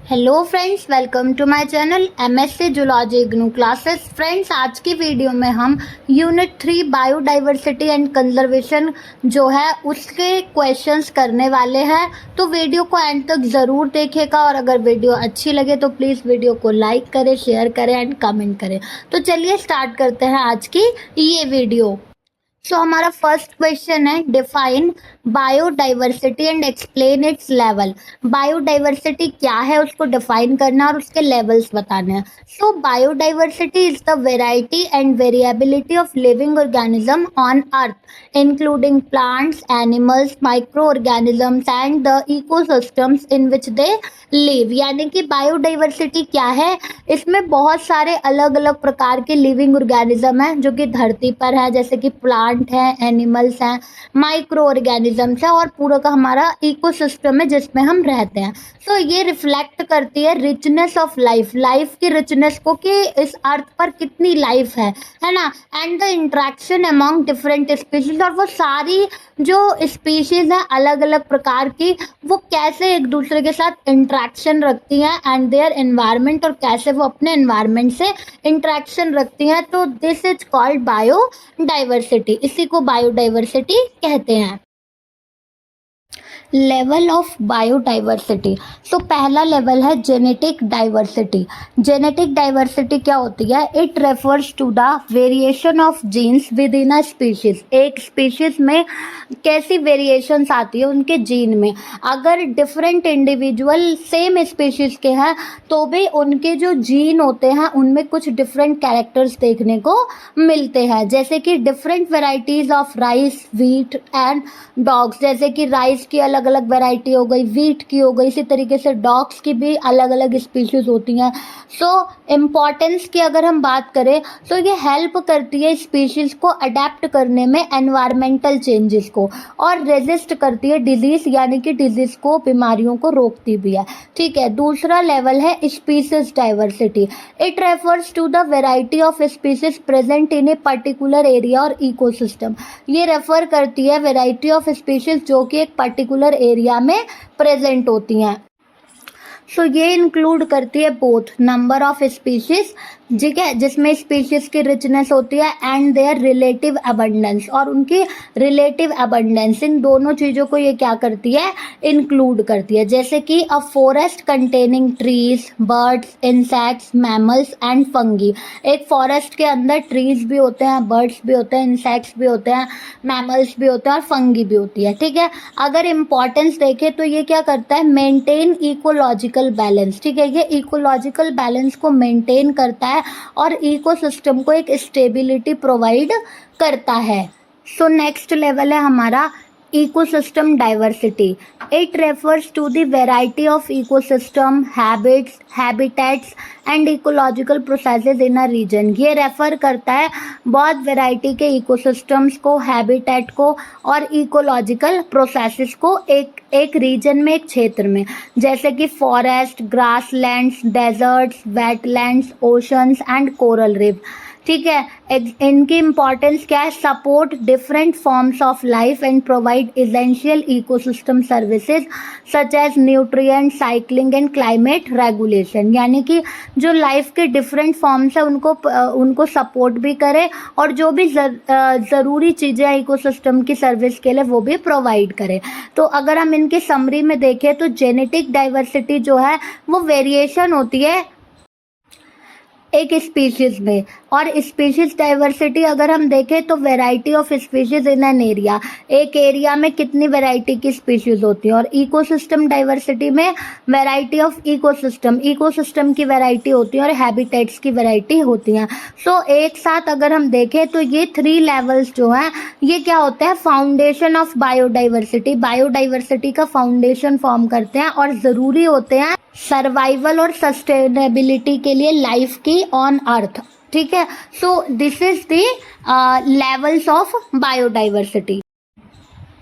Hello friends, welcome to my channel MSc zoology IGNOU classes. Friends, आज की video में हम यूनिट 3 बायोडाइवर्सिटी एंड कंजर्वेशन जो है उसके क्वेश्चंस करने वाले हैं। तो वीडियो को एंड तक ज़रूर देखिएगा और अगर वीडियो अच्छी लगे तो प्लीज़ वीडियो को लाइक करें, शेयर करें एंड कमेंट करें। तो चलिए स्टार्ट करते हैं आज की ये वीडियो। हमारा फर्स्ट क्वेश्चन है, define biodiversity and explain it's level. Biodiversity क्या है उसको डिफाइन करना और उसके लेवल्स बताने हैं। Biodiversity is the variety and variability of living organism on earth including plants, animals, micro organisms and the ecosystems in which they live. यानी कि बायोडाइवर्सिटी क्या है, इसमें बहुत सारे अलग अलग प्रकार के लिविंग ऑर्गेनिज्म हैं जो कि धरती पर है, जैसे कि प्लांट हैं, एनिमल्स हैं, माइक्रो ऑर्गेनिजम्स है और पूरा का हमारा इकोसिस्टम है जिसमें हम रहते हैं। ये रिफ्लेक्ट करती है रिचनेस ऑफ लाइफ, लाइफ की रिचनेस को कि इस अर्थ पर कितनी लाइफ है ना। And the interaction among different species, और वो सारी जो स्पीशीज है अलग अलग प्रकार की, वो कैसे एक दूसरे के साथ इंट्रैक्शन रखती हैं एंड देयर एनवायरनमेंट, और कैसे वो अपने एनवायरनमेंट से इंट्रैक्शन रखती हैं। तो दिस इज कॉल्ड बायोडाइवर्सिटी, इसी को बायोडाइवर्सिटी कहते हैं। Level of biodiversity. पहला लेवल है जेनेटिक डाइवर्सिटी। जेनेटिक डाइवर्सिटी क्या होती है? It refers to the variation of genes within a species. एक स्पीशीज में कैसी वेरिएशंस आती है उनके जीन में। अगर डिफरेंट इंडिविजुअल सेम स्पीशीज के हैं तो भी उनके जो जीन होते हैं उनमें कुछ डिफरेंट कैरेक्टर्स देखने को मिलते हैं, जैसे कि different varieties of rice, wheat and dogs. जैसे कि राइस की अलग अलग वैरायटी हो गई, व्हीट की हो गई, इसी तरीके से डॉग्स की भी अलग अलग स्पीशीज होती हैं। इम्पॉर्टेंस की अगर हम बात करें तो ये हेल्प करती है स्पीशीज को अडेप्ट करने में एनवायरमेंटल चेंजेस को, और रेजिस्ट करती है डिजीज, यानी कि डिजीज को, बीमारियों को रोकती भी है। ठीक है। दूसरा लेवल है species diversity. It refers to the variety of species present in a particular area और इकोसिस्टम। ये रेफर करती है वेराइटी ऑफ स्पीशीज जो कि एक पर्टिकुलर एरिया में प्रेजेंट होती हैं। ये इंक्लूड करती है बोथ नंबर ऑफ स्पीशीज, ठीक है, जिसमें स्पीशीज की रिचनेस होती है, एंड देयर रिलेटिव अबंडेंस, और उनकी रिलेटिव अबंडेंस। इन दोनों चीज़ों को ये क्या करती है? इंक्लूड करती है। जैसे कि a forest containing trees, birds, insects, mammals and fungi. एक फॉरेस्ट के अंदर ट्रीज भी होते हैं, बर्ड्स भी होते हैं, इंसेक्ट्स भी होते हैं, मैमल्स भी होते हैं और फंगी भी होती है। ठीक है। अगर इम्पॉर्टेंस देखें तो ये क्या करता है? Maintain ecological balance. ठीक है, ये इकोलॉजिकल बैलेंस को मेंटेन करता है और इकोसिस्टम को एक स्टेबिलिटी प्रोवाइड करता है। नेक्स्ट लेवल है हमारा ecosystem diversity. It refers to the variety of ecosystem, habits, habitats and ecological processes in a region. ये रेफर करता है बहुत वैरायटी के इकोसिस्टम्स को, हैबिटेट को और इकोलॉजिकल प्रोसेसेस को एक रीजन में, एक क्षेत्र में, जैसे कि forest, grasslands, deserts, wetlands, oceans and coral reef. ठीक है। इनकी इम्पॉर्टेंस क्या है? Support different forms of life and provide essential ecosystem services such as nutrient cycling and climate regulation. यानी कि जो लाइफ के डिफरेंट फॉर्म्स है उनको सपोर्ट भी करे और जो भी ज़रूरी चीज़ें हैं इकोसिस्टम की सर्विस के लिए वो भी प्रोवाइड करे। तो अगर हम इनकी समरी में देखें तो जेनेटिक डाइवर्सिटी जो है वो वेरिएशन होती है एक स्पीशीज में, और स्पीशीज डाइवर्सिटी अगर हम देखें तो variety of species in an area. एक एरिया में कितनी वैरायटी की स्पीशीज होती है। और इकोसिस्टम डाइवर्सिटी में वैरायटी ऑफ इकोसिस्टम की वैरायटी होती है और हैबिटेट्स की वैरायटी होती हैं। एक साथ अगर हम देखें तो ये 3 लेवल्स जो हैं ये क्या होते हैं? फाउंडेशन ऑफ बायोडाइवर्सिटी, बायोडाइवर्सिटी का फाउंडेशन फॉर्म करते हैं और ज़रूरी होते हैं सर्वाइवल और सस्टेनेबिलिटी के लिए लाइफ की ऑन अर्थ। ठीक है। This is the levels of biodiversity.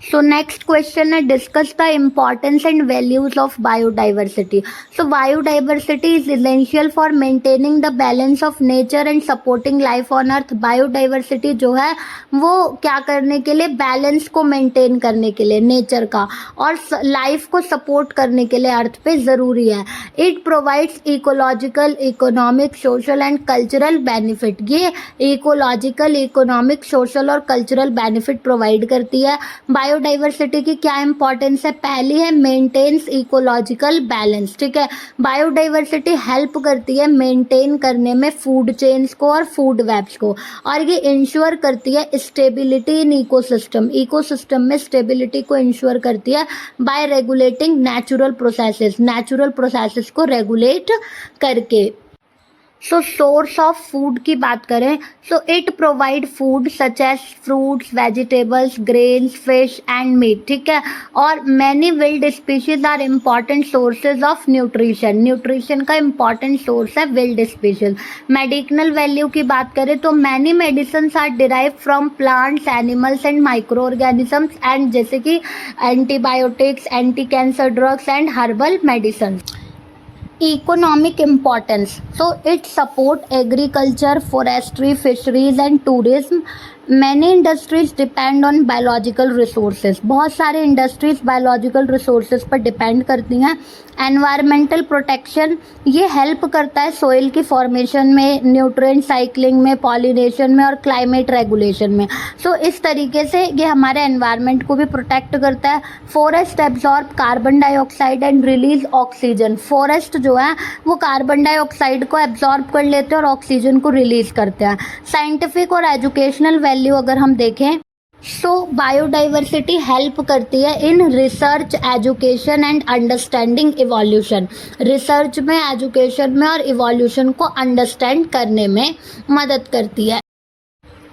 So next question है, discuss the importance and values of biodiversity. So biodiversity is essential for maintaining the balance of nature and supporting life on earth. Biodiversity जो है वो क्या करने के लिए, balance को maintain करने के लिए नेचर का और लाइफ को सपोर्ट करने के लिए अर्थ पे ज़रूरी है. It provides ecological, economic, social and cultural benefit. ये इकोलॉजिकल, इकोनॉमिक, सोशल और कल्चरल बेनिफिट प्रोवाइड करती है. बायोडाइवर्सिटी की क्या इंपॉर्टेंस है? पहली है मेंटेन्स इकोलॉजिकल बैलेंस. ठीक है, बायोडाइवर्सिटी हेल्प करती है मेंटेन करने में फूड चेन्स को और फूड वेब्स को, और ये इंश्योर करती है स्टेबिलिटी इन इकोसिस्टम. इकोसिस्टम में स्टेबिलिटी को इंश्योर करती है बाय रेगुलेटिंग नेचुरल प्रोसेसेस को रेगुलेट करके. सो सोर्स ऑफ फूड की बात करें, so it provide food such as fruits, vegetables, grains, fish and meat. ठीक है, और many wild species are important sources of nutrition का इम्पॉर्टेंट सोर्स है विल्ड स्पीशीज. मेडिसिनल वैल्यू की बात करें तो many medicine are derive from plants, animals and micro organisms, and जैसे कि antibiotics, anti cancer drugs and herbal medicine. Economic importance, so it support agriculture, forestry, fisheries and tourism. Many industries depend on biological resources. बहुत सारे industries biological resources पर depend करती हैं. Environmental protection, ये help करता है सोइल की formation में, न्यूट्रिएंट साइक्लिंग में, पॉलिनेशन में और क्लाइमेट रेगुलेशन में. सो इस तरीके से ये हमारे एनवायरनमेंट को भी प्रोटेक्ट करता है. Forest absorb carbon dioxide and release oxygen. Forest जो है वो कार्बन डाइऑक्साइड को एब्जॉर्ब कर लेते हैं और ऑक्सीजन को रिलीज करते हैं. साइंटिफिक और एजुकेशनल वैल्यू अगर हम देखें, सो बायोडाइवर्सिटी हेल्प करती है in research, education and understanding evolution. Research में, एजुकेशन में और इवोल्यूशन को अंडरस्टैंड करने में मदद करती है.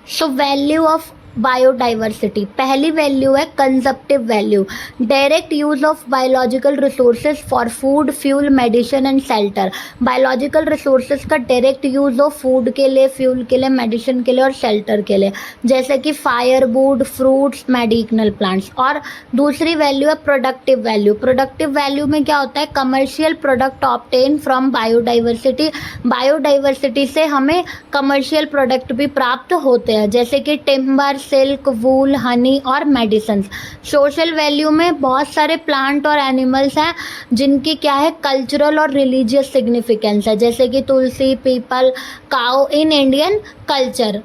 सो वैल्यू ऑफ बायोडाइवर्सिटी, पहली वैल्यू है consumptive value. Direct use of biological resources for food, fuel, medicine and shelter. Biological resources का डायरेक्ट यूज हो फूड के लिए, फ्यूल के लिए, मेडिसिन के लिए और शेल्टर के लिए, जैसे कि फायरवुड, फ्रूट्स, मेडिसिनल प्लांट्स. और दूसरी वैल्यू है प्रोडक्टिव वैल्यू. प्रोडक्टिव वैल्यू में क्या होता है? Commercial product obtain from biodiversity. Biodiversity से हमें कमर्शियल प्रोडक्ट भी प्राप्त होते हैं, जैसे कि टिम्बर, सिल्क, वूल, हनी और मेडिसिन. सोशल वैल्यू में बहुत सारे प्लांट और एनिमल्स हैं जिनकी क्या है, कल्चरल और रिलीजियस सिग्निफिकेंस है, जैसे कि तुलसी, पीपल, cow in Indian culture.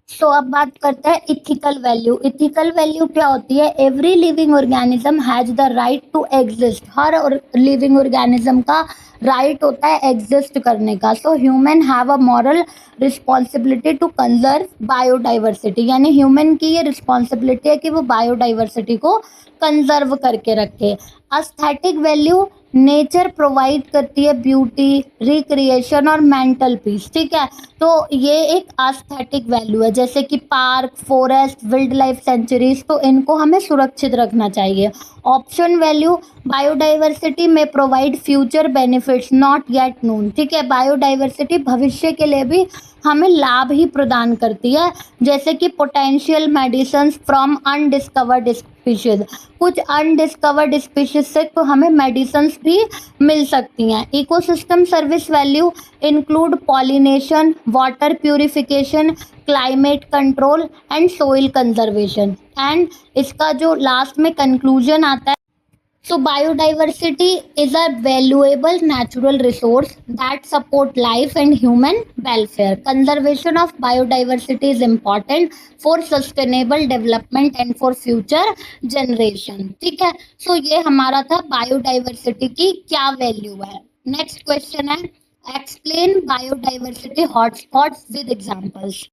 So अब बात करते हैं इथिकल वैल्यू. इथिकल वैल्यू क्या होती है? Every living organism has the right to exist. हर लिविंग ऑर्गेनिज्म का राइट होता है एग्जिस्ट करने का. So human have a moral responsibility to conserve biodiversity. यानी ह्यूमन की ये रिस्पॉन्सिबिलिटी है कि वो बायोडाइवर्सिटी को कंजर्व करके रखे. एस्थेटिक वैल्यू, नेचर प्रोवाइड करती है ब्यूटी, रिक्रिएशन और मेंटल पीस. ठीक है, तो ये एक एस्थेटिक वैल्यू है, जैसे कि park, forest, wild life sanctuaries, तो इनको हमें सुरक्षित रखना चाहिए. ऑप्शन वैल्यू, बायोडाइवर्सिटी में provide future benefits not yet known. ठीक है, बायोडाइवर्सिटी भविष्य के लिए भी हमें लाभ ही प्रदान करती है, जैसे कि potential medicine from undiscovered species. कुछ अनडिस्कवर्ड स्पीशीज से तो हमें मेडिसिन भी मिल सकती हैं. Ecosystem service value include pollination, water purification, climate control and soil conservation. And इसका जो लास्ट में कंक्लूजन आता है, so biodiversity is a valuable natural resource that support life and human welfare. Conservation of biodiversity is important for sustainable development and for future generation. ठीक है, so ये हमारा था biodiversity की क्या वैल्यू है. नेक्स्ट क्वेश्चन है, explain biodiversity hotspots with examples.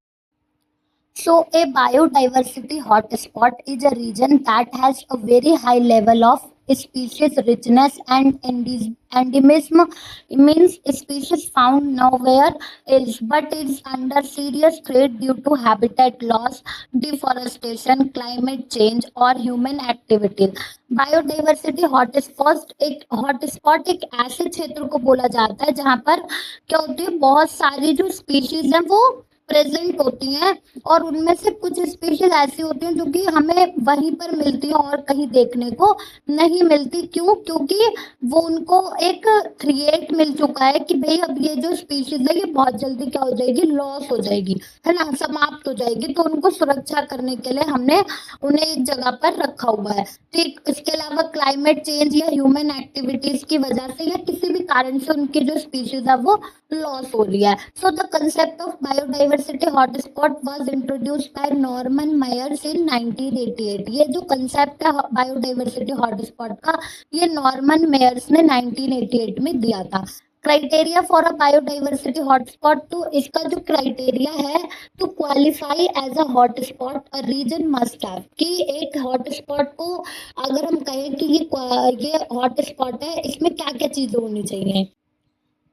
So a biodiversity hotspot is a region that has a very high level of species richness and endemism. It means species found nowhere else but is under serious threat due to habitat loss, deforestation, climate change or human activities. Biodiversity hotspot एक ऐसे क्षेत्र को बोला जाता है जहाँ पर क्या होती है, बहुत सारी जो स्पीशीज हैं वो प्रेजेंट होती हैं, और उनमें से कुछ स्पीशीज ऐसी होती हैं जो कि हमें वहीं पर मिलती हैं और कहीं देखने को नहीं मिलती। क्यों? क्योंकि वो उनको एक थ्रेट मिल चुका है कि भाई अब ये जो स्पीशीज है ये बहुत जल्दी क्या हो जाएगी, लॉस हो जाएगी, है ना, समाप्त हो जाएगी। तो उनको सुरक्षा करने के लिए हमने उन्हें एक जगह पर रखा हुआ है। ठीक, इसके अलावा क्लाइमेट चेंज या ह्यूमन एक्टिविटीज की वजह से या किसी भी कारण से उनकी जो स्पीशीज है वो लॉस हो रही है। So the concept of biodiversity hotspot was introduced by Norman Myers in 1988। ये जो कंसेप्ट है बायोडाइवर्सिटी हॉटस्पॉट का, ये नॉर्मन मेयर्स ने 1988 में दिया था। Criteria for a biodiversity hotspot, तो इसका जो क्राइटेरिया है to qualify as a hotspot a region must have, कि एक हॉटस्पॉट को अगर हम कहें कि ये हॉटस्पॉट है, इसमें क्या क्या चीजें होनी चाहिए।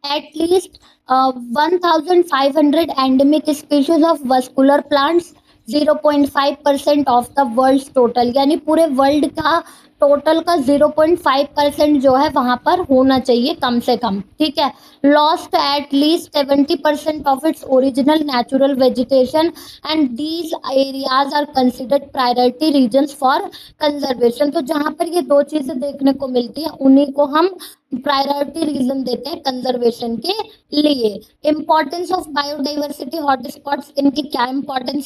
At least 1,500 endemic species of vascular plants, 0.5% of the world total, यानी पूरे वर्ल्ड का टोटल का 0.5% जो है वहां पर होना चाहिए कम से कम। ठीक है। Lost at least 70% of its original natural vegetation and these areas are considered priority regions for conservation. तो जहां पर ये दो चीजें देखने को मिलती है उन्हीं को हम प्रायोरिटी रीजन देते हैं कंजर्वेशन के लिए। इंपॉर्टेंस ऑफ बायोडाइवर्सिटी हॉटस्पॉट्स, इनकी क्या importance?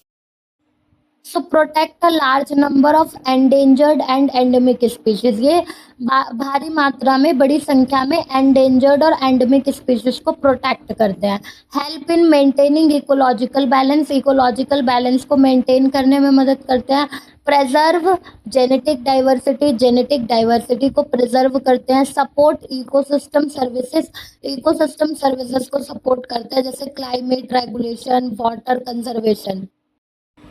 So protect a large number of endangered and endemic species, ये भारी मात्रा में, बड़ी संख्या में एंडेंजर्ड और एंडेमिक स्पीशीज को प्रोटेक्ट करते हैं। Help in maintaining ecological balance, ecological balance को मेंटेन करने में मदद करते हैं। प्रेजर्व जेनेटिक डाइवर्सिटी, जेनेटिक डाइवर्सिटी को प्रिजर्व करते हैं। Support ecosystem services, ecosystem services को सपोर्ट करते हैं, जैसे climate regulation, water conservation.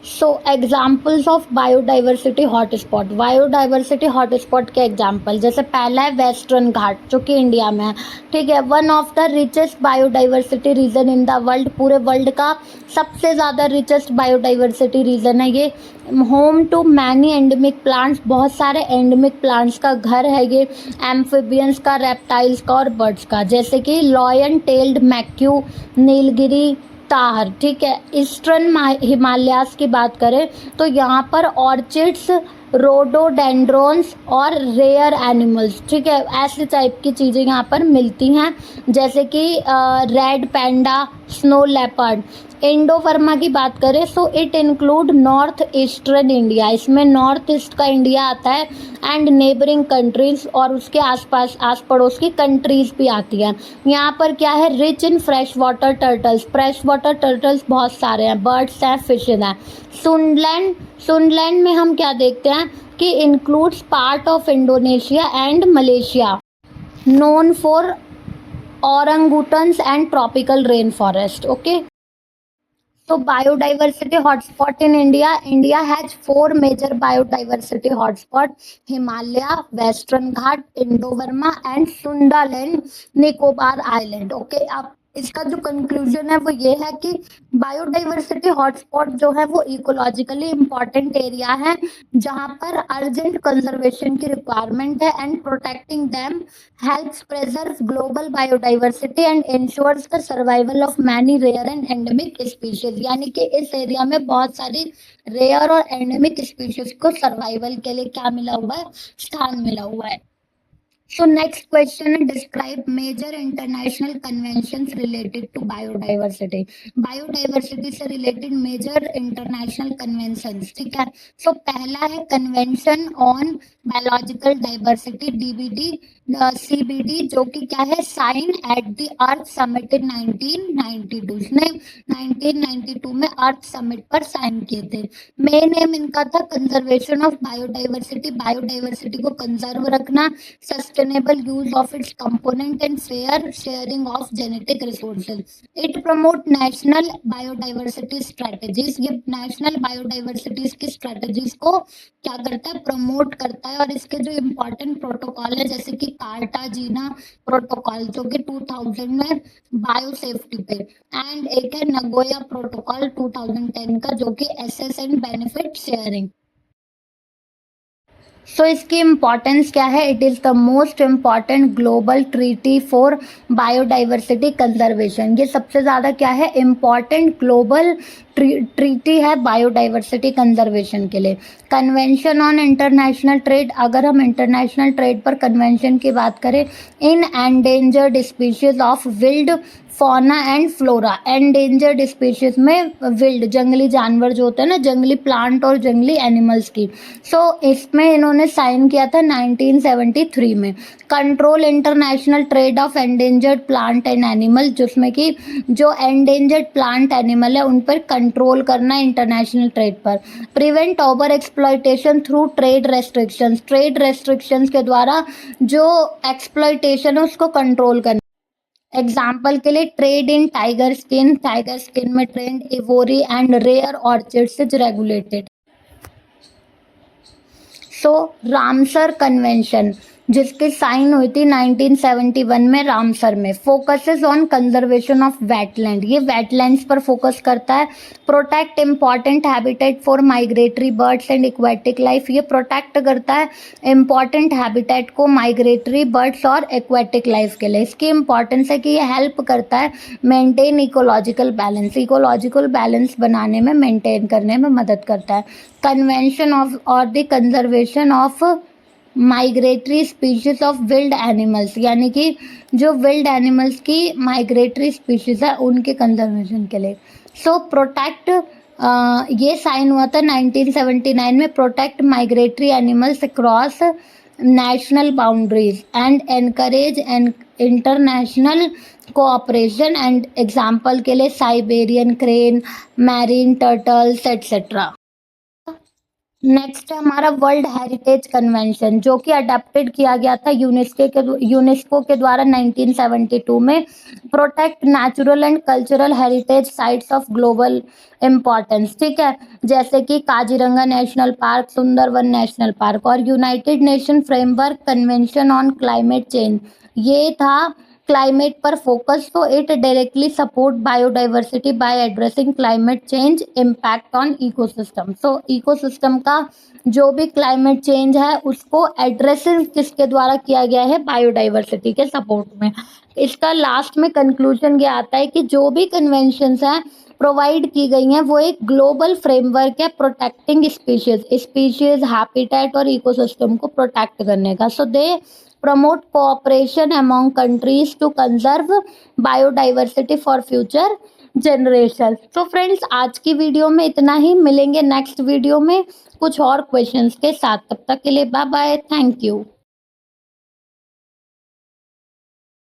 So examples of biodiversity hotspot, biodiversity hotspot के एग्जाम्पल, जैसे पहला है वेस्टर्न घाट जो कि इंडिया में है। ठीक है। One of the richest biodiversity region in the world, पूरे वर्ल्ड का सबसे ज़्यादा रिचेस्ट बायोडाइवर्सिटी रीजन है ये। Home to many endemic plants, बहुत सारे एंडेमिक प्लांट्स का घर है ये। एम्फिबियंस का, रेप्टाइल्स का और बर्ड्स का, जैसे कि लॉयन टेल्ड मैक्यू, नीलगिरी तार। ठीक है। ईस्टर्न हिमालयास की बात करें तो यहाँ पर ऑर्चिड्स, रोडोडेंड्रॉन्स और रेयर एनिमल्स, ठीक है, ऐसे टाइप की चीज़ें यहाँ पर मिलती हैं, जैसे कि रेड पैंडा, स्नो लेपर्ड। इंडोवर्मा की बात करें so it include north eastern India, इसमें नॉर्थ ईस्ट का इंडिया आता है, एंड नेबरिंग कंट्रीज, और उसके आसपास आस पड़ोस की कंट्रीज भी आती हैं। यहाँ पर क्या है, rich in fresh water turtles, fresh water turtles बहुत सारे हैं, बर्ड्स हैं, फिशेज हैं। सुंडलैंड, सुंडलैंड में हम क्या देखते हैं कि includes part of Indonesia and Malaysia, known for orangutans and tropical rainforest. Okay. So biodiversity hotspot in India. India has 4 major biodiversity hotspots: Himalaya, Western Ghat, Indo-Burma and Sundaland Nicobar Island. Okay, अब इसका जो conclusion है वो ये है कि biodiversity hotspot जो है वो इकोलॉजिकली इम्पॉर्टेंट एरिया है जहाँ पर अर्जेंट कंजर्वेशन की रिक्वायरमेंट है, and protecting them helps preserve global biodiversity and ensures the survival of many rare and endemic species. यानी कि इस एरिया में बहुत सारी रेयर और एंडेमिक स्पीशीज को सर्वाइवल के लिए क्या मिला हुआ है, स्थान मिला हुआ है। So next question is describe major international conventions related to biodiversity. Biodiversity से related major international conventions, ठीक है। So पहला है Convention on Biological Diversity (DBD) CBD, जो कि क्या है, sign at the Earth Summit in 1992, इसने 1992 में अर्थ समिट पर साइन किए थे। मेन एम इनका था कंजर्वेशन ऑफ बायोडाइवर्सिटी, बायोडाइवर्सिटी को कंजर्व रखना, sustainable use of its component and fair sharing of genetic resources. It promote national biodiversity strategies, ये नेशनल बायोडाइवर्सिटी की स्ट्रेटेजीज को क्या करता है, प्रमोट करता है। और इसके जो इम्पोर्टेंट प्रोटोकॉल है, जैसे कि कार्टाजीना प्रोटोकॉल जो कि 2000 में बायो सेफ्टी पे, एंड एक है नगोया प्रोटोकॉल 2010 का जो कि एसेस एंड बेनिफिट शेयरिंग। सो इसकी इम्पॉर्टेंस क्या है? It is the most important global treaty for biodiversity conservation. ये सबसे ज़्यादा क्या है? इम्पॉर्टेंट ग्लोबल ट्रीटी है बायोडाइवर्सिटी कंजर्वेशन के लिए। कन्वेंशन ऑन इंटरनेशनल ट्रेड, अगर हम इंटरनेशनल ट्रेड पर कन्वेंशन की बात करें, in endangered species of wild fauna and flora. Endangered species में विल्ड जंगली जानवर जो होते हैं ना, जंगली प्लांट और जंगली एनिमल्स की। सो इसमें इन्होंने साइन किया था 1973 में। Control international trade off endangered plant and animal, जिसमें कि जो एंडेंजर्ड प्लांट एनिमल है उन पर कंट्रोल करना इंटरनेशनल ट्रेड पर। Prevent over exploitation through trade restrictions, trade restrictions के द्वारा जो एक्सप्लॉयटेशन है उसको कंट्रोल करना। एग्जाम्पल के लिए ट्रेड इन टाइगर स्किन में trend ivory and rare orchids is regulated. So Ramsar convention जिसकी साइन हुई थी 1971 में रामसर में, focuses on conservation of wetland. ये वेटलैंड्स पर फोकस करता है। Protect important habitat for migratory birds and aquatic life, ये प्रोटेक्ट करता है इम्पॉर्टेंट हैबिटेट को माइग्रेटरी बर्ड्स और एक्वेटिक लाइफ के लिए। इसकी इंपॉर्टेंस है कि ये हेल्प करता है maintain ecological balance, ecological balance बनाने में, मेंटेन करने में मदद करता है। कन्वेंशन ऑफ और the conservation of migratory species of wild animals, यानी कि जो विल्ड एनिमल्स की माइग्रेटरी स्पीशीज है उनके कंजर्वेशन के लिए। सो प्रोटेक्ट, ये साइन हुआ था 1979 में। Protect migratory animals across national boundaries and encourage international cooperation and example के लिए Siberian crane, marine turtles etcetera. Next है हमारा वर्ल्ड हेरिटेज कन्वेंशन, जो कि अडेप्टेड किया गया था यूनेस्को के द्वारा 1972 में। Protect natural and cultural heritage sites of global importance, ठीक है, जैसे कि Kaziranga national park, Sundarban national park. और United Nation framework convention on climate change, ये था क्लाइमेट पर फोकस। तो it directly support biodiversity by addressing climate change impact on ecosystem. So ecosystem का जो भी क्लाइमेट चेंज है उसको एड्रेसिंग किसके द्वारा किया गया है? बायोडाइवर्सिटी के सपोर्ट में। इसका लास्ट में कंक्लूजन ये आता है कि जो भी कन्वेंशंस हैं प्रोवाइड की गई हैं वो एक ग्लोबल फ्रेमवर्क है प्रोटेक्टिंग स्पीशीज हैबिटेट और इकोसिस्टम को प्रोटेक्ट करने का। सो दे promote cooperation among countries to conserve biodiversity for future generation। तो फ्रेंड्स आज की वीडियो में इतना ही, मिलेंगे नेक्स्ट वीडियो में कुछ और क्वेश्चंस के साथ। तब तक के लिए बाय बाय, थैंक यू।